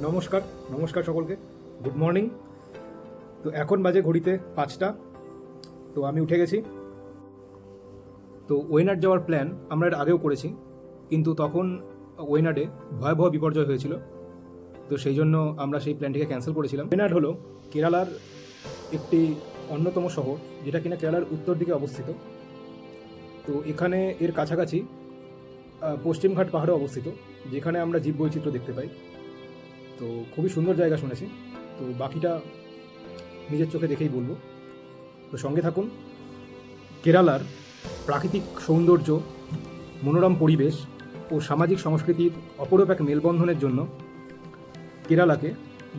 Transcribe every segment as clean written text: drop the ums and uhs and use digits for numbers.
নমস্কার নমস্কার সকলকে, গুড মর্নিং। তো এখন বাজে ঘড়িতে 5টা। তো আমি উঠে গেছি। তো ওয়েনাড যাওয়ার প্ল্যান আমরা এর আগেও করেছি, কিন্তু তখন ওয়েনাডে ভয়াবহ বিপর্যয় হয়েছিল। তো সেই জন্য আমরা সেই প্ল্যানটিকে ক্যান্সেল করেছিলাম। ওয়েনাড হলো কেরালার একটি অন্যতম শহর, যেটা কিনা কেরালার উত্তর দিকে অবস্থিত। তো এখানে এর কাছাকাছি পশ্চিমঘাট পাহাড়ে অবস্থিত, যেখানে আমরা জীববৈচিত্র্য দেখতে পাই। তো খুবই সুন্দর জায়গা শুনেছি। তো বাকিটা নিজের চোখে দেখেই বলবো। তো সঙ্গে থাকুন। কেরালার প্রাকৃতিক সৌন্দর্য, মনোরম পরিবেশ ও সামাজিক সংস্কৃতির অপরূপ এক মেলবন্ধনের জন্য কেরালাকে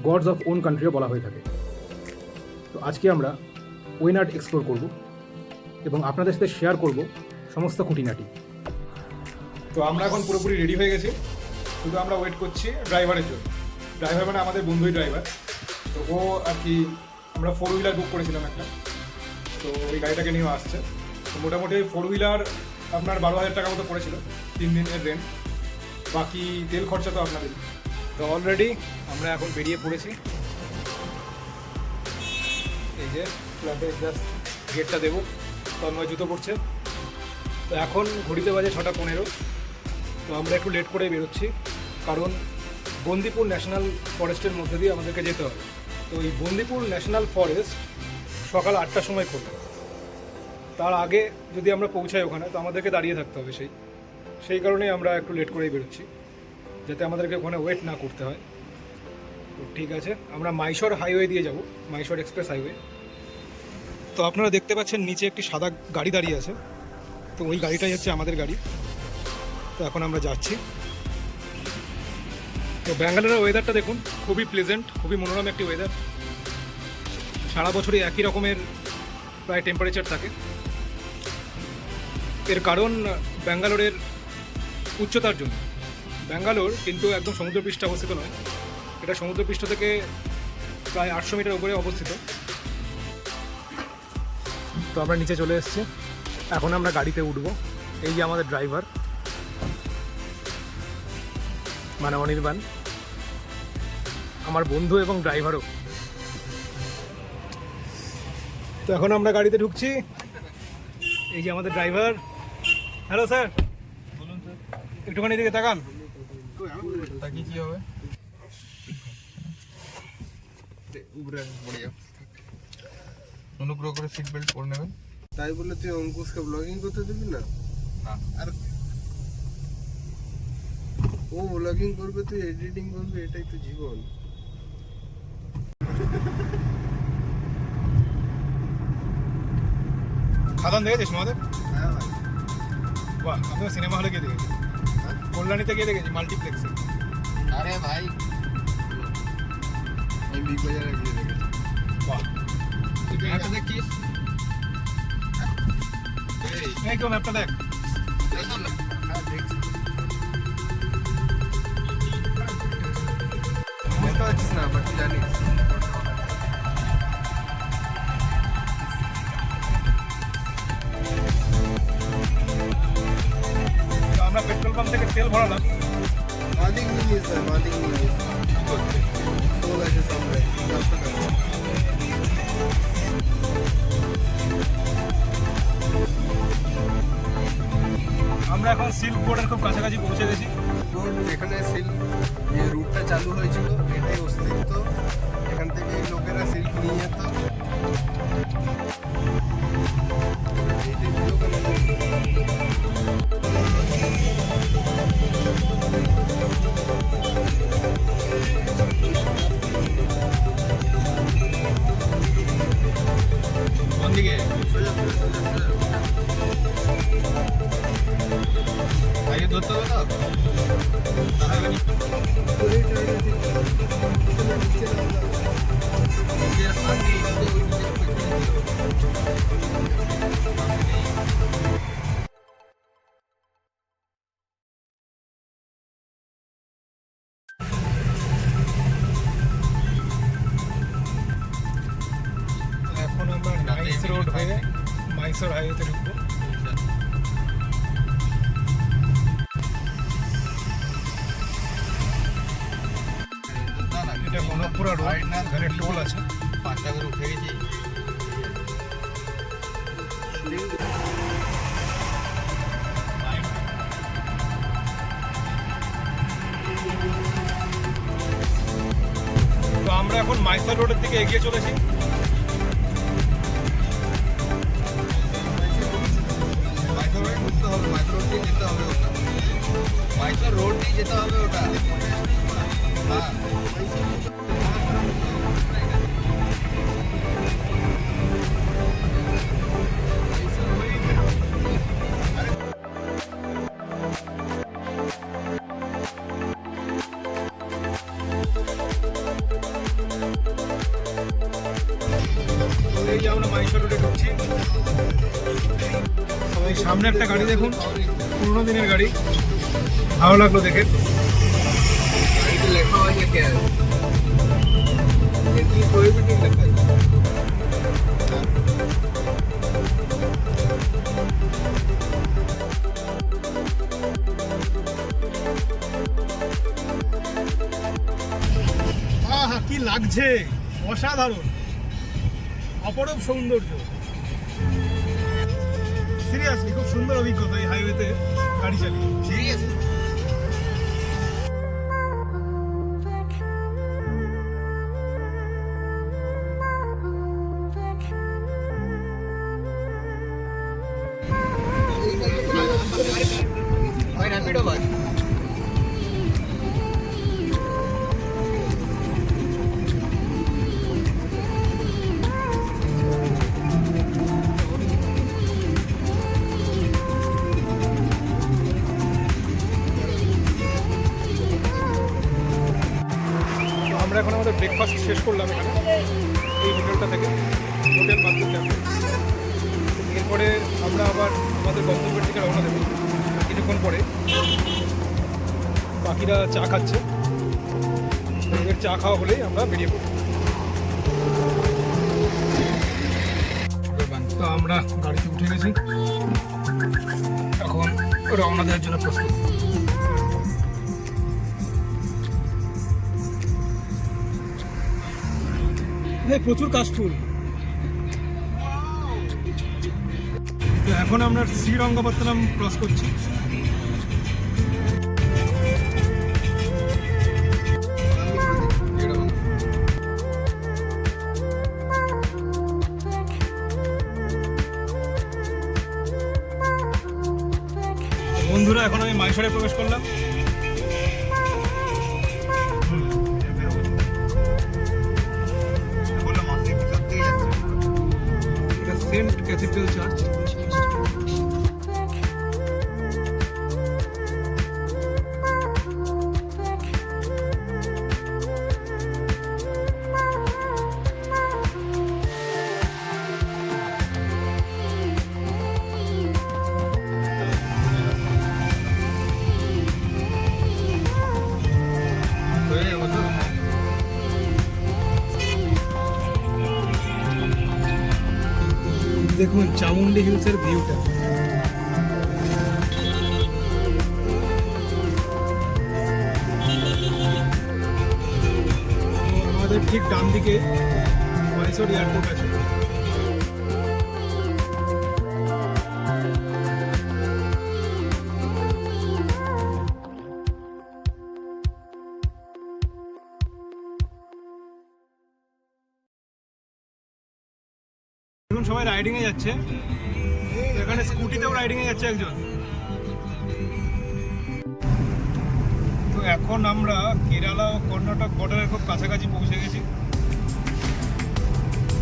গডস অফ ওন কান্ট্রিও বলা হয়ে থাকে। তো আজকে আমরা ওয়েনাড এক্সপ্লোর করব এবং আপনাদের সাথে শেয়ার করব সমস্ত খুঁটিনাটি। তো আমরা এখন পুরোপুরি রেডি হয়ে গেছি, শুধু আমরা ওয়েট করছি ড্রাইভারের জন্য। ড্রাইভার মানে আমাদের বন্ধুই ড্রাইভার। তো ও আর কি, আমরা 4 হুইলার বুক করেছিলাম একটা, তো ওই গাড়িটাকে নিয়েও আসছে। তো মোটামুটি 4 হুইলার আপনার 12,000 টাকা মতো পড়েছিল 3 দিনের রেন্ট, বাকি তেল খরচা তো আপনাদের। তো অলরেডি আমরা এখন বেরিয়ে পড়েছি। এই যে ফ্ল্যাটে জাস্ট গেটটা দেবো, তন্ময় জুতো পড়ছে। তো এখন ঘড়িতে বাজে 6:15। তো আমরা একটু লেট করে বেরোচ্ছি, কারণ বন্দিপুর ন্যাশনাল ফরেস্টের মধ্যে দিয়ে আমাদেরকে যেতে হবে। তো এই বন্দিপুর ন্যাশনাল ফরেস্ট সকাল 8টার সময় খোলে। তার আগে যদি আমরা পৌঁছাই ওখানে, তো আমাদেরকে দাঁড়িয়ে থাকতে হবে। সেই কারণেই আমরা একটু লেট করেই বেরোচ্ছি, যাতে আমাদেরকে ওখানে ওয়েট না করতে হয়। তো ঠিক আছে, আমরা মাইশোর হাইওয়ে দিয়ে যাব, মাইশোর এক্সপ্রেস হাইওয়ে। তো আপনারা দেখতে পাচ্ছেন নিচে একটি সাদা গাড়ি দাঁড়িয়ে আছে। তো ওই গাড়িটাই হচ্ছে আমাদের গাড়ি। তো এখন আমরা যাচ্ছি। তো ব্যাঙ্গালোরের ওয়েদারটা দেখুন, খুবই প্লেজেন্ট, খুবই মনোরম একটি ওয়েদার। সারা বছরই একই রকমের প্রায় টেম্পারেচার থাকে। এর কারণ ব্যাঙ্গালোরের উচ্চতার জন্য। ব্যাঙ্গালোর কিন্তু একদম সমুদ্রপৃষ্ঠে অবস্থিত নয়, এটা সমুদ্রপৃষ্ঠ থেকে প্রায় 800 মিটার উপরে অবস্থিত। তো আমরা নিচে চলে এসেছি, এখন আমরা গাড়িতে উঠবো। এই যে আমাদের ড্রাইভার, মানে অনির্বাণ, আমার বন্ধু এবং ড্রাইভারও। তো এখন আমরা গাড়িতে ঢুকছি। এই যে আমাদের ড্রাইভার। হ্যালো স্যার, বলুন স্যার। একটুখানি এদিকে তাকান। তাকিয়ে কি হবে? অনুগ্রহ করে সিট বেল্ট পরে নেবেন। তাই বলে তুই অঙ্কুশকে ব্লগিং করতে দিবি না? আর ও ব্লগিং করবে, তুই এডিটিং করবি, এটাই তো জীবন। খাদান দেখেছিস আমাদের? হ্যাঁ ভাই। বাহ, আমি সিনেমা হলে গিয়ে দেখেছি, কল্যাণীতে গিয়ে দেখেছি, মাল্টিপ্লেক্সে। আরে ভাই, আমি বিগ বাজারে গিয়ে দেখেছি। বাহ, তুই ম্যাপটা দেখিস? এই কেউ ম্যাপটা দেখ। হ্যাঁ দেখছি। বুঝতে পারছিস না, বাট তুই জানিস। তো আমরা পেট্রোল পাম্প থেকে তেল ভরালাম। মালিক নিয়ে স্যার, মালিক নিয়ে তো গেছে সামনে রাস্তাটা। আমরা এখন সিল্ক বোর্ডের খুব কাছাকাছি পৌঁছে গেছি। রোড যেখানে সিল্ক যে রুটটা চালু হয়েছিল, এটাই অস্তিত্ব। এখান থেকে এই লোকেরা সিল্ক নিয়ে যেত। এইটাই লোকেরা। কোন দিকে? আগে ধরতে হবে না? এখন আমরা নাইস রোড হয়ে মাইসোর হাইওয়েতে ঢুকবো। না এটা মনোপুরা রোড, এখানে টোল আছে। 5টা করে উঠে গেছি। তো আমরা এখন মাইসার রোডের দিকে এগিয়ে চলেছি। মাইসোর রোড ঢুকতে হবে, মাইসোর রোড দিয়ে যেতে হবে ওটা, মাইসোর রোড দিয়ে যেতে হবে ওটা। হ্যাঁ তো এই যে আমরা মাইসার রোডে ঢুকছি। এই সামনে একটা গাড়ি দেখুন, পুরোনো দিনের গাড়ি, ভালো লাগলো দেখে। গাড়িতে লেখা আছে क्या है, এন্ট্রি প্রহিবিটেড লেখা আছে। আহা কি লাগছে, অসাধারণ, অপরূপ সৌন্দর্য। সিরিয়াসলি খুব সুন্দর অভিজ্ঞতা এই হাইওয়েতে গাড়ি চালিয়ে। সিরিয়াসলি ভাই র্যাপিডো বাস। তো আমরা এখন আমাদের ব্রেকফাস্ট শেষ করলাম এখানে এই হোটেলটা থেকে, হোটেল মাধ্যম ক্যাফে। এরপরে আমরা আবার আমাদের গন্তব্যের দিকে রওনা দেবো কিছুক্ষণ পরে। বাকিরা চা খাচ্ছে, এদের চা খাওয়া হলেই আমরা বেরিয়ে পড়ব। তো আমরা গাড়িতে উঠে গেছি, এখন রওনা দেওয়ার জন্য প্রস্তুত। প্রচুর কাশফুল। তো এখন আমরা শ্রীরঙ্গপত্তনম ক্রস করছি। বন্ধুরা এখন আমি মাইসরে প্রবেশ করলাম। এটা সেন্ট ক্যাথিড্রাল চার্চ। দেখুন চামুন্ডি হিলসের ভিউটা। আমাদের ঠিক ডান দিকে মাইসোর এয়ারপোর্ট আছে। এখন সবাই রাইডিং এ যাচ্ছে, এখানে স্কুটিতেও রাইডিং এ যাচ্ছে একজন। তো এখন আমরা কেরালা ও কর্ণাটক বর্ডারের খুব কাছাকাছি পৌঁছে গেছি।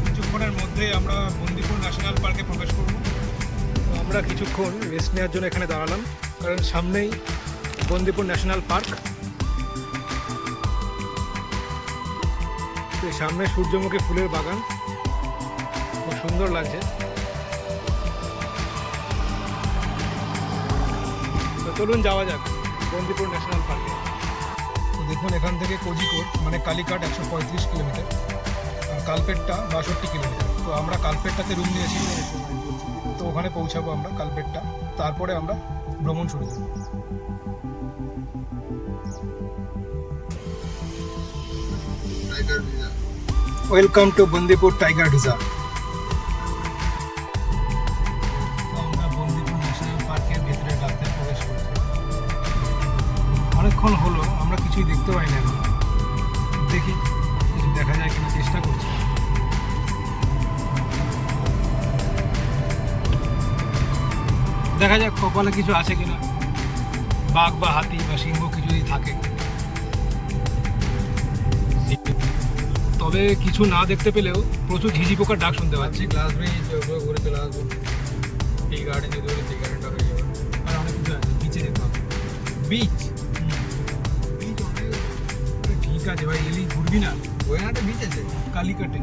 কিছুক্ষণের মধ্যেই আমরা বন্দিপুর ন্যাশনাল পার্কে প্রবেশ করব। তো আমরা কিছুক্ষণ রেস্ট নেওয়ার জন্য এখানে দাঁড়ালাম, কারণ সামনেই বন্দিপুর ন্যাশনাল পার্ক। তো সামনে সূর্যমুখী ফুলের বাগান, খুব সুন্দর লাগছে। তো চলুন যাওয়া যাক বন্দিপুর ন্যাশনাল পার্কে। তো দেখুন এখান থেকে কোজিকোড মানে কালিকাট 135 কিলোমিটার, আর কালপেট্টা 62 কিলোমিটার। তো আমরা কালপেট্টাতে রুম নিয়েছি, তো ওখানে পৌঁছাবো আমরা কালপেট্টা, তারপরে আমরা ভ্রমণ শুরু করব। Tiger reserve. Welcome to Bandipur tiger reserve. আমরা বন্দিপুর ন্যাশনাল পার্কের ভিতরে রাতে প্রবেশ করছি। অনেকক্ষণ হলো, আমরা কিছুই দেখতে পাই না এখন। দেখি কিছু দেখা যায় কিনা, চেষ্টা করছি। দেখা যাক কপালে কিছু আছে কিনা, বাঘ বা হাতি বা সিংহ কিছু যদি থাকে। তবে কিছু না দেখতে পেলেও প্রচুর ঝিঝি পোকার ডাক শুনতে পাচ্ছি। গ্লাস ব্রিজ ওগুলো ঘুরে চলে আসবো। টি গার্ডেন যদি বলি টি গার্ডেনটা হয়ে যাবে। আর অনেক কিছু আছে, বিচে যেতে হবে। বিচ বিচ অনেক ঠিক আছে ভাই, এলি ঘুরবি না? ওখানে বিচ আছে। কালিকাটে।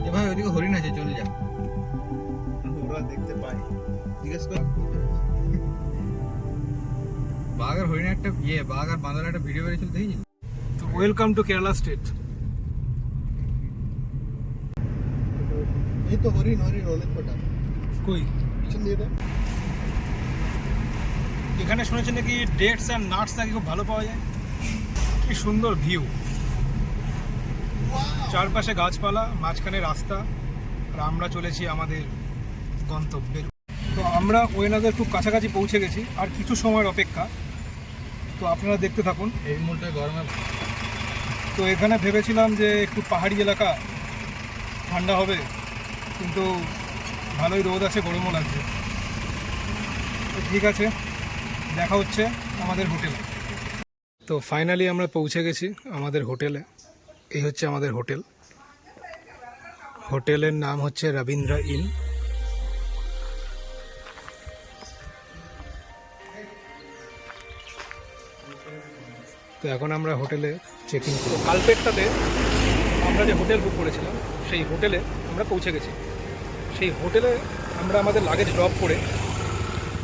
এ ভাই ওইদিকে হরিণ আছে, চলে যা। ওরা দেখতে পাই, জিজ্ঞেস কর। বাঘ আর হরিণ একটা বাঘ আর বাঁদর একটা ভিডিও বেরিয়েছিল, দেখেছিস? তো ওয়েলকাম টু কেরালা স্টেট। এই তো হরিণ হরিণ অনেক কটা কই? পিছন দিয়ে দেখ। এখানে শুনেছি নাকি ডেটস অ্যান্ড নাটস নাকি খুব ভালো পাওয়া যায়। কি সুন্দর ভিউ, চারপাশে গাছপালা, মাঝখানে রাস্তা, আর আমরা চলেছি আমাদের গন্তব্যের। তো আমরা ওয়েনাদের খুব কাছাকাছি পৌঁছে গেছি, আর কিছু সময়ের অপেক্ষা। তো আপনারা দেখতে থাকুন। এই মুহূর্তে গরমে তো এখানে ভেবেছিলাম যে একটু পাহাড়ি এলাকা, ঠান্ডা হবে, কিন্তু ভালোই রোদ আছে, গরমও লাগছে। তো ঠিক আছে, দেখা হচ্ছে আমাদের হোটেলে। তো ফাইনালি আমরা পৌঁছে গেছি আমাদের হোটেলে। এই হচ্ছে আমাদের হোটেল। হোটেলের নাম হচ্ছে রবীন্দ্র ইন। তো এখন আমরা হোটেলে চেক ইন করব। কালপেটটাতে আমরা যে হোটেল বুক করেছিলাম, সেই হোটেলে আমরা পৌঁছে গেছি। সেই হোটেলে আমরা আমাদের লাগেজ ড্রপ করে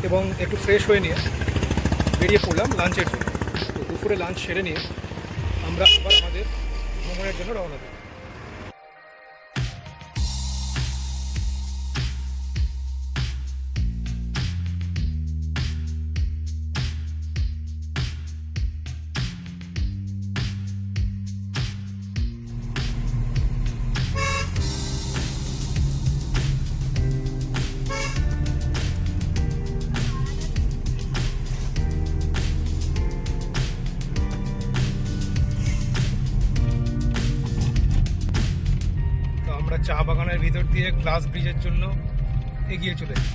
এবং একটু ফ্রেশ হয়ে নিয়ে বেরিয়ে পড়লাম লাঞ্চের জন্য। তো দুপুরে লাঞ্চ সেরে নিয়ে আমরা আবার আমাদের ভ্রমণের জন্য রওনা দিই। আমরা চা বাগানের ভিতর দিয়ে গ্লাস ব্রিজের জন্য এগিয়ে চলেছি।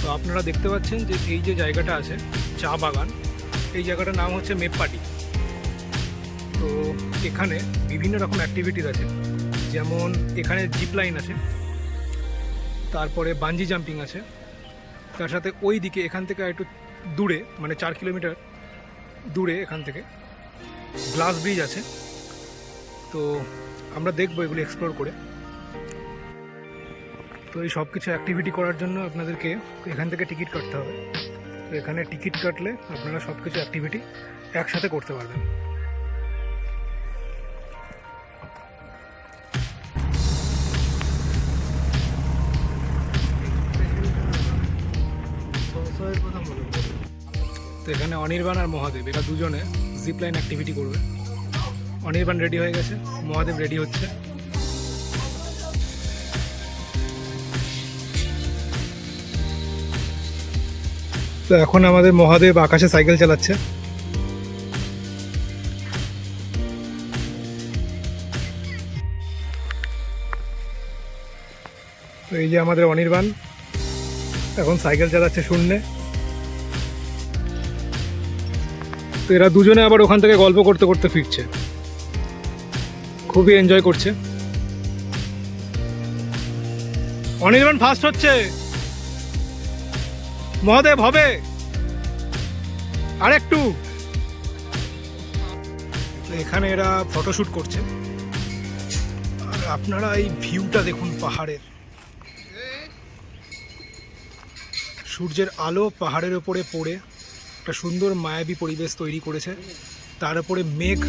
তো আপনারা দেখতে পাচ্ছেন যে এই যে জায়গাটা আছে চা বাগান, এই জায়গাটার নাম হচ্ছে মেপ্পাটি। তো এখানে বিভিন্ন রকম অ্যাক্টিভিটিস আছে, যেমন এখানে জিপ লাইন আছে, তারপরে বাঞ্জি জাম্পিং আছে, তার সাথে ওই দিকে এখান থেকে একটু দূরে, মানে 4 কিলোমিটার দূরে এখান থেকে গ্লাস ব্রিজ আছে। তো আমরা দেখবো এগুলো এক্সপ্লোর করে। তো এই সব কিছু অ্যাক্টিভিটি করার জন্য আপনাদেরকে এখান থেকে টিকিট কাটতে হবে। তো এখানে টিকিট কাটলে আপনারা সব কিছু অ্যাক্টিভিটি একসাথে করতে পারবেন। তো এখানে অনির্বাণ আর মহাদেব, এরা দুজনে জিপ লাইন অ্যাক্টিভিটি করবে। অনির্বাণ রেডি হয়ে গেছে, মহাদেব রেডি হচ্ছে। তো এখন আমাদের মহাদেব আকাশে সাইকেল চালাচ্ছে। তো এই যে আমাদের অনির্বাণ এখন সাইকেল চালাচ্ছে শূন্যে। তো এরা দুজনে আবার ওখান থেকে গল্প করতে করতে ফিরছে, খুবই এনজয় করছে। অনির্বাণ ফার্স্ট হচ্ছে, মহাদেব হবে আর একটু। তো এখানে এরা ফটোশুট করছে, আর আপনারা এই ভিউটা দেখুন পাহাড়ের, সূর্যের আলো পাহাড়ের উপরে পড়ে একটা সুন্দর মায়াবী পরিবেশ তৈরি করেছে, তার উপরে মেঘ।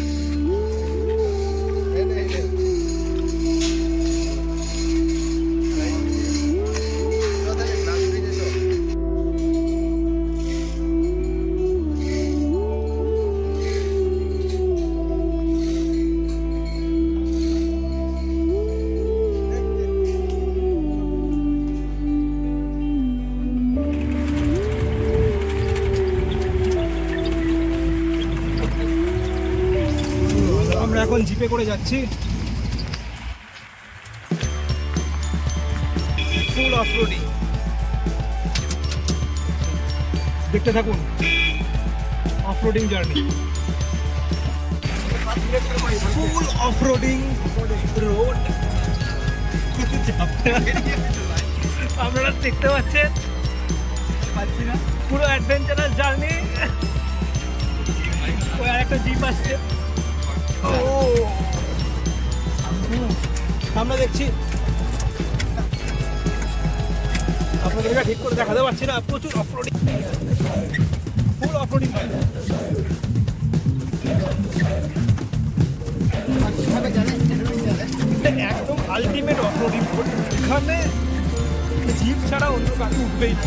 আমরা এখন জিপে করে যাচ্ছি, ফুল অফরোডিং। দেখতে থাকুন অফরোডিং জার্নি, ফুল অফরোডিং রোড। আপনারা দেখতে পাচ্ছেন পুরো অ্যাডভেঞ্চারাস জার্নি। ওই আরেকটা জিপ আসছে, আমরা দেখছি। আপনাদের এটা ঠিক করে দেখাতে পারছি না, প্রচুর অফরোডিং, ফুল অফরোডিং। একদম আলটিমেট অফরোডিং। এখানে জিপ ছাড়া অন্য কাকে উঠবেই না।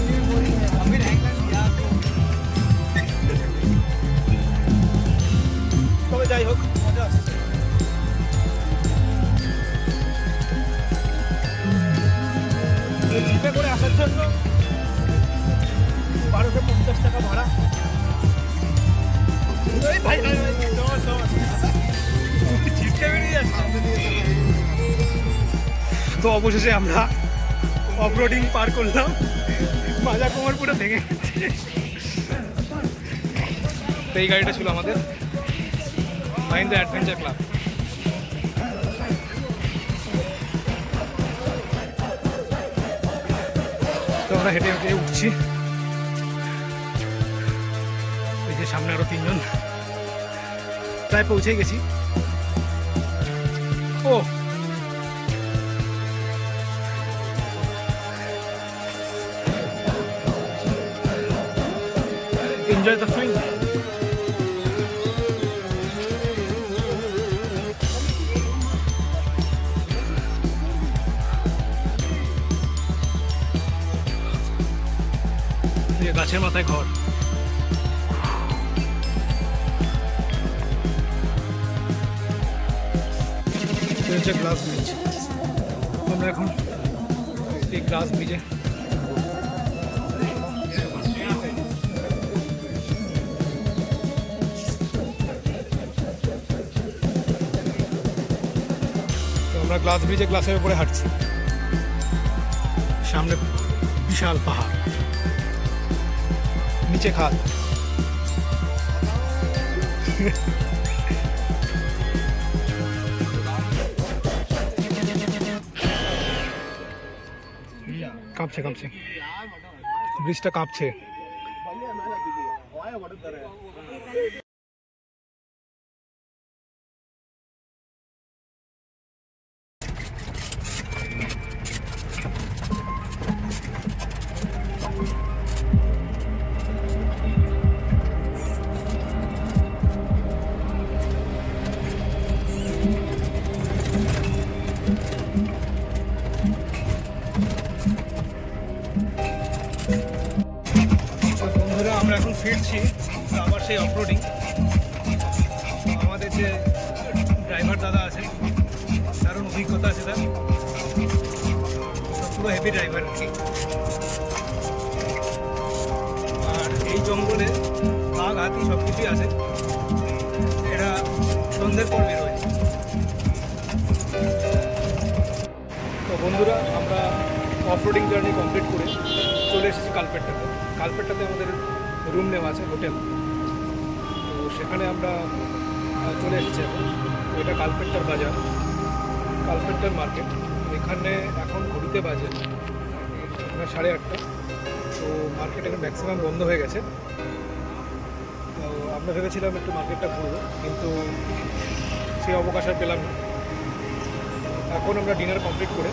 তবে যাই হোক, মজা আসছে। জিপে করে আসার জন্য 1250 টাকা ভাড়া। তো অবশেষে আমরা অফরোডিং পার করলাম, মাজা কোমর পুরো ভেঙে গেছে। তো এই গাড়িটা ছিল আমাদের মাহিন্দ্রা অ্যাডভেঞ্চার ক্লাব। তো আমরা হেঁটে হেঁটে উঠছি, এই যে সামনে আরো 3 জন, প্রায় পৌঁছে গেছি। ও enjoy the swing. গাছের মাথায় ঘর। Glass bridge. আমরা এখন এই গ্লাস ব্রিজে গ্লাস ব্রিজে গ্লাসের উপরে হাঁটছি, সামনে বিশাল পাহাড়, নিচে খাল। কাঁপছে কাঁপছে, ব্রিজটা কাঁপছে। আমরা এখন ফিরছি আবার সেই অফরোডিং। আমাদের যে ড্রাইভার দাদা আছে, দারুণ অভিজ্ঞতা আছে তার, পুরো হেভি ড্রাইভার আর কি। আর এই জঙ্গলে বাঘ হাতি সব কিছুই আছে, এরা সন্ধ্যের পর বেরোয়। তো বন্ধুরা, আমরা অফরোডিং জার্নি কমপ্লিট করে চলে এসেছি কালপেটটাতে। কালপেটটাতে আমাদের রুম নেওয়া আছে, হোটেল। তো সেখানে আমরা চলে এসেছি এখন। তো এটা কালপেট্টার বাজার, কালপেট্টার মার্কেট। এখানে এখন ঘড়িতে বাজে 8:30। তো মার্কেট এখন ম্যাক্সিমাম বন্ধ হয়ে গেছে। তো আমরা ভেবেছিলাম একটু মার্কেটটা ঘুরবো, কিন্তু সেই অবকাশ আর পেলাম না। এখন আমরা ডিনার কমপ্লিট করে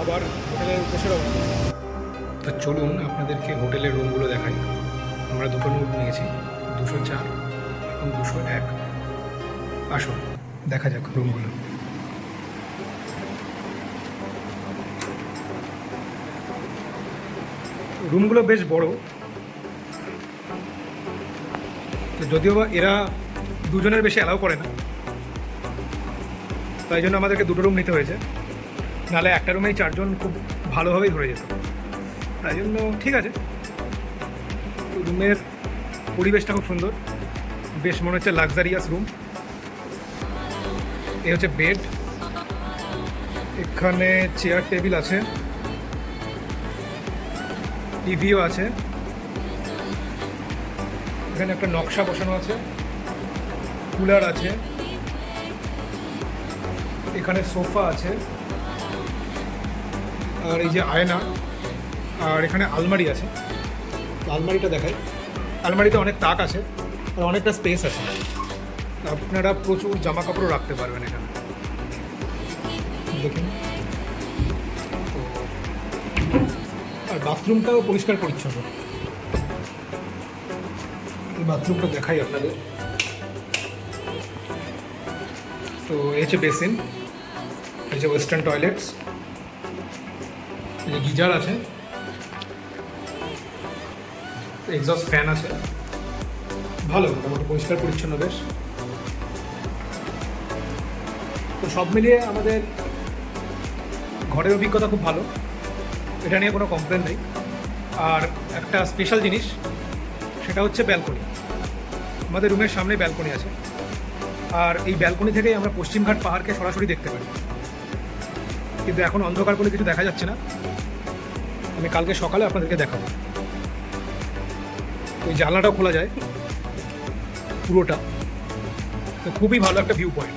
আবার হোটেলের উদ্দেশ্যে রওনা। তো চলুন আপনাদেরকে হোটেলের রুমগুলো দেখাই। আমরা আমরা দুটো রুম নিয়েছি, 204 এবং 201। আসুন দেখা যাক রুমগুলো। রুমগুলো বেশ বড়, তো যদিও বা এরা দুজনের বেশি অ্যালাউ করে না, তাই জন্য আমাদেরকে দুটো রুম নিতে হয়েছে, নাহলে একটা রুমেই 4 জন খুব ভালোভাবেই ধরে যেত। তাই জন্য ঠিক আছে। রুমের পরিবেশটা খুব সুন্দর, বেশ মনে হচ্ছে লাক্সারিয়াস রুম। এ হচ্ছে বেড, এখানে চেয়ার টেবিল আছে, টিভিও আছে, এখানে একটা নকশা বসানো আছে, কুলার আছে, এখানে সোফা আছে, আর এই যে আয়না, আর এখানে আলমারি আছে। আলমারিটা দেখাই, আলমারিতে অনেক তাক আছে আর অনেকটা স্পেস আছে, আপনারা প্রচুর জামা কাপড় রাখতে পারবেন এখানে। দেখুন, আর বাথরুমটাও পরিষ্কার পরিচ্ছন্ন। এই বাথরুমটা দেখাই আপনাদের। তো এই হচ্ছে বেসিন, এই যে ওয়েস্টার্ন টয়লেটস, এই যে গিজার আছে, এক্সস্ট ফ্যান আছে, ভালো মোটামুটি পরিষ্কার পরিচ্ছন্ন বেশ। তো সব মিলিয়ে আমাদের ঘরের অভিজ্ঞতা খুব ভালো, এটা নিয়ে কোনো কমপ্লেন নেই। আর একটা স্পেশাল জিনিস, সেটা হচ্ছে ব্যালকনি। আমাদের রুমের সামনে ব্যালকনি আছে, আর এই ব্যালকনি থেকেই আমরা পশ্চিমঘাট পাহাড়কে সরাসরি দেখতে পারি। কিন্তু এখন অন্ধকার বলে কিছু দেখা যাচ্ছে না, আমি কালকে সকালে আপনাদেরকে দেখাবো। ওই জানলাটাও খোলা যায় পুরোটা, তো খুবই ভালো একটা ভিউ পয়েন্ট